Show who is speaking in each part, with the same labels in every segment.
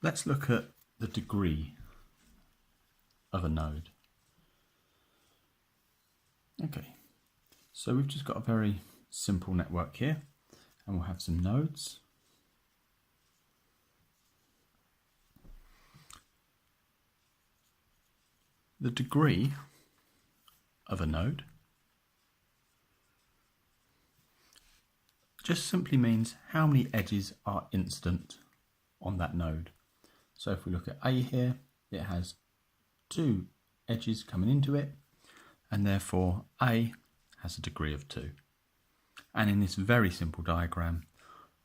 Speaker 1: Let's look at the degree of a node. Okay, so we've just got a very simple network here, and we'll have some nodes. The degree of a node just simply means how many edges are incident on that node. So if we look at A here, it has 2 edges coming into it, and therefore A has a degree of 2. And in this very simple diagram,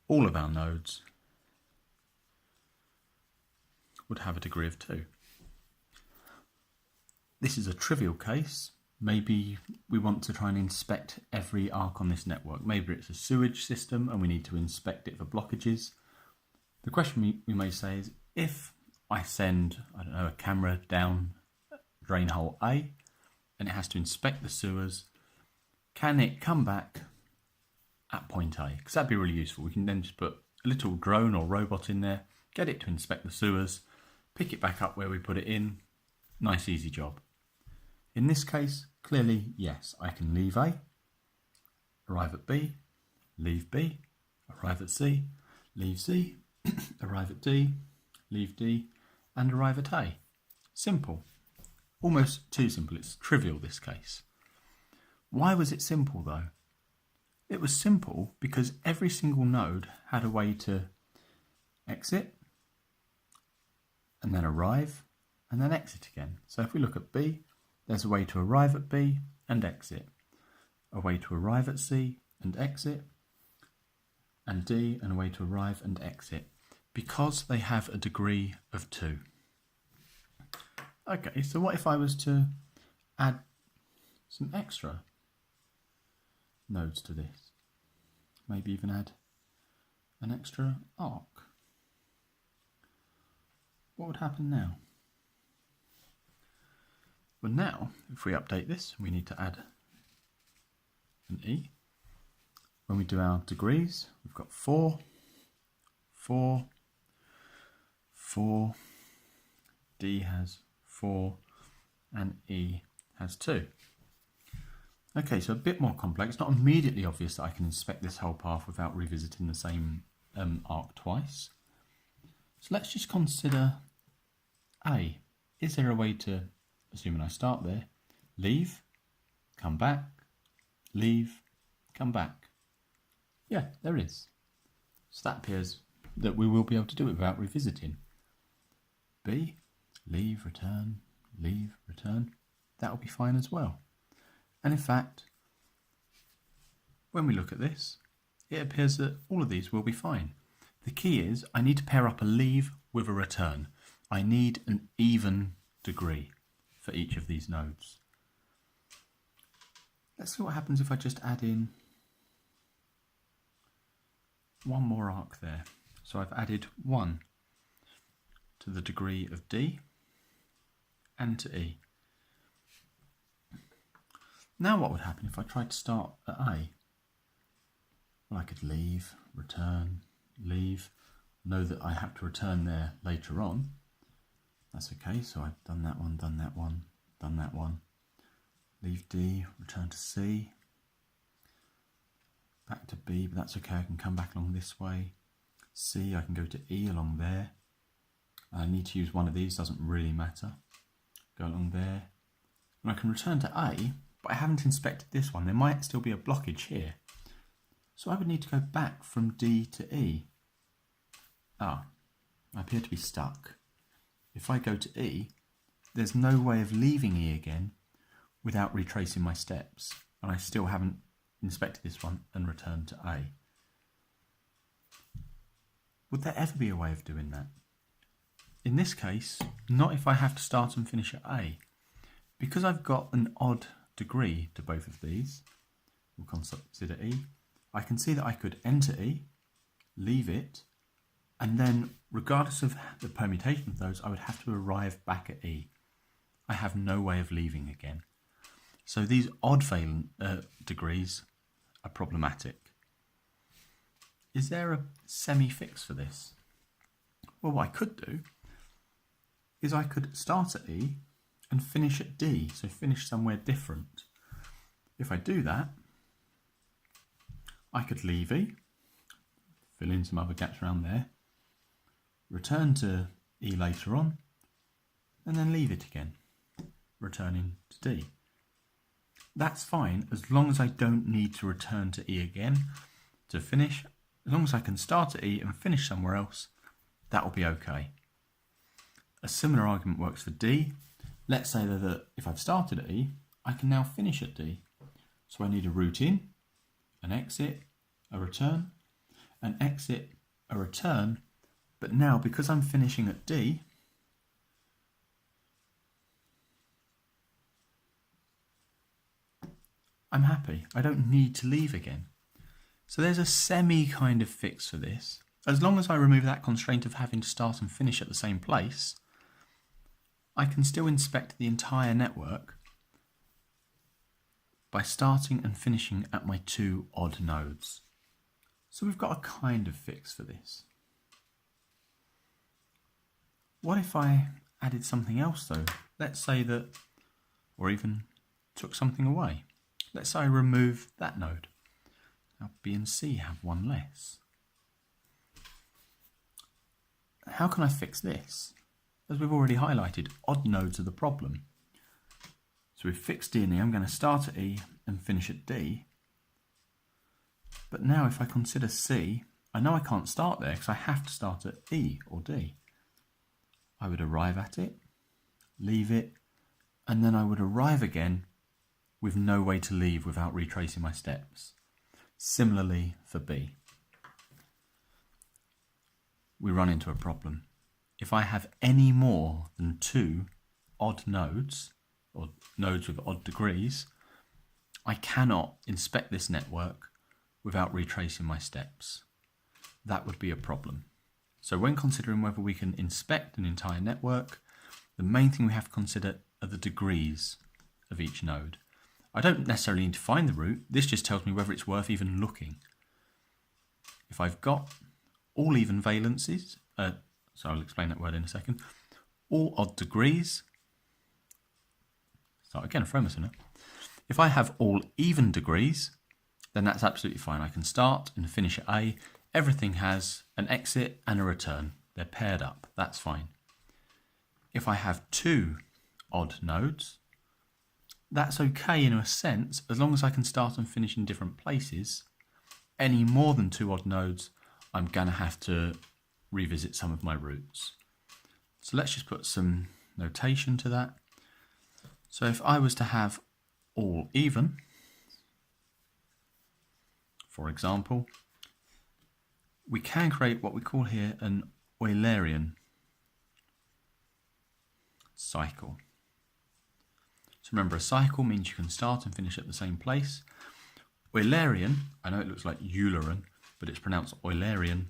Speaker 1: all of our nodes would have a degree of 2. This is a trivial case. Maybe we want to try and inspect every arc on this network. Maybe it's a sewage system and we need to inspect it for blockages. The question we may say is, if I send, I don't know, a camera down drain hole A and it has to inspect the sewers, can it come back at point A? Because that'd be really useful. We can then just put a little drone or robot in there, get it to inspect the sewers, pick it back up where we put it in. Nice, easy job. In this case, clearly, yes, I can leave A, arrive at B, leave B, arrive at C, leave C, arrive at D, leave D, and arrive at A. Simple. Almost too simple. It's trivial, this case. Why was it simple, though? It was simple because every single node had a way to exit, and then arrive, and then exit again. So if we look at B, there's a way to arrive at B and exit, a way to arrive at C and exit, and D, and a way to arrive and exit, because they have a degree of 2. Okay, so what if I was to add some extra nodes to this? Maybe even add an extra arc. What would happen now? Well, now, if we update this, we need to add an E. When we do our degrees, we've got 4, 4, 4, D has 4, and E has 2. Okay, so a bit more complex. Not immediately obvious that I can inspect this whole path without revisiting the same arc twice. So let's just consider A. Is there a way to, assuming I start there, leave, come back, leave, come back? Yeah, there is. So that appears that we will be able to do it without revisiting. B, leave, return, that will be fine as well. And in fact, when we look at this, it appears that all of these will be fine. The key is I need to pair up a leave with a return. I need an even degree for each of these nodes. Let's see what happens if I just add in one more arc there. So I've added 1 to the degree of D and to E. Now what would happen if I tried to start at A? Well, I could leave, return, leave. Know that I have to return there later on. That's okay, so I've done that one, done that one, done that one. Leave D, return to C. Back to B, but that's okay, I can come back along this way. C, I can go to E along there. I need to use one of these, doesn't really matter. Go along there. And I can return to A, but I haven't inspected this one. There might still be a blockage here. So I would need to go back from D to E. I appear to be stuck. If I go to E, there's no way of leaving E again without retracing my steps. And I still haven't inspected this one and returned to A. Would there ever be a way of doing that? In this case, not if I have to start and finish at A. Because I've got an odd degree to both of these, we'll consider E, I can see that I could enter E, leave it, and then regardless of the permutation of those, I would have to arrive back at E. I have no way of leaving again. So these odd valent degrees are problematic. Is there a semi-fix for this? Well, what I could do is I could start at E and finish at D, so finish somewhere different. If I do that, I could leave E, fill in some other gaps around there, return to E later on, and then leave it again, returning to D. That's fine as long as I don't need to return to E again to finish. As long as I can start at E and finish somewhere else, that will be okay. A similar argument works for D. Let's say that if I've started at E, I can now finish at D. So I need a route in, an exit, a return, an exit, a return. But now, because I'm finishing at D, I'm happy. I don't need to leave again. So there's a semi kind of fix for this. As long as I remove that constraint of having to start and finish at the same place, I can still inspect the entire network by starting and finishing at my 2 odd nodes. So we've got a kind of fix for this. What if I added something else though? Let's say that, or even took something away. Let's say I remove that node. Now B and C have one less. How can I fix this? As we've already highlighted, odd nodes are the problem. So we've fixed D and E. I'm going to start at E and finish at D. But now if I consider C, I know I can't start there because I have to start at E or D. I would arrive at it, leave it, and then I would arrive again with no way to leave without retracing my steps. Similarly for B. We run into a problem. If I have any more than 2 odd nodes, or nodes with odd degrees, I cannot inspect this network without retracing my steps. That would be a problem. So when considering whether we can inspect an entire network, the main thing we have to consider are the degrees of each node. I don't necessarily need to find the root, this just tells me whether it's worth even looking. If I've got all even valencies, so I'll explain that word in a second, all odd degrees, start again, throw myself now. If I have all even degrees, then that's absolutely fine. I can start and finish at A. Everything has an exit and a return. They're paired up. That's fine. If I have 2 odd nodes, that's okay in a sense, as long as I can start and finish in different places. Any more than 2 odd nodes, I'm going to have to revisit some of my routes. So let's just put some notation to that. So if I was to have all even, for example, we can create what we call here an Eulerian cycle. So remember, a cycle means you can start and finish at the same place. Eulerian, I know it looks like Eulerian, but it's pronounced Eulerian.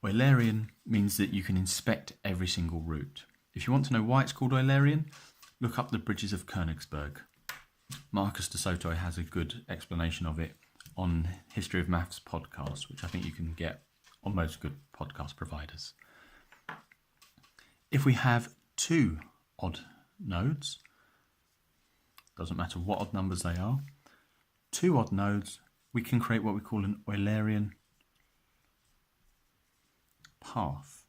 Speaker 1: Eulerian means that you can inspect every single route. If you want to know why it's called Eulerian, look up the bridges of Königsberg. Marcus de Soto has a good explanation of it on History of Maths podcast, which I think you can get on most good podcast providers. If we have 2 odd nodes, doesn't matter what odd numbers they are, 2 odd nodes, we can create what we call an Eulerian path.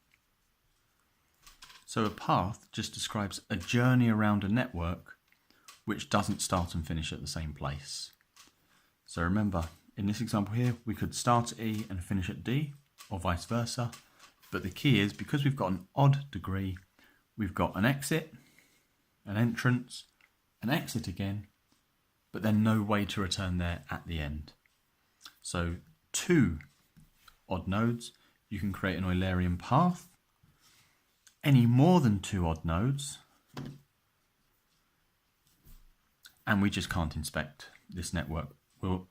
Speaker 1: So a path just describes a journey around a network which doesn't start and finish at the same place. So remember, in this example here, we could start at E and finish at D, or vice versa. But the key is, because we've got an odd degree, we've got an exit, an entrance, an exit again, but then no way to return there at the end. So 2 odd nodes, you can create an Eulerian path. Any more than 2 odd nodes, and we just can't inspect this network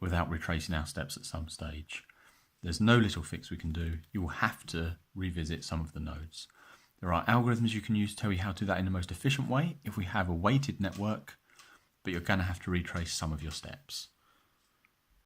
Speaker 1: without retracing our steps at some stage. There's no little fix we can do. You will have to revisit some of the nodes. There are algorithms you can use to tell you how to do that in the most efficient way if we have a weighted network, but you're going to have to retrace some of your steps.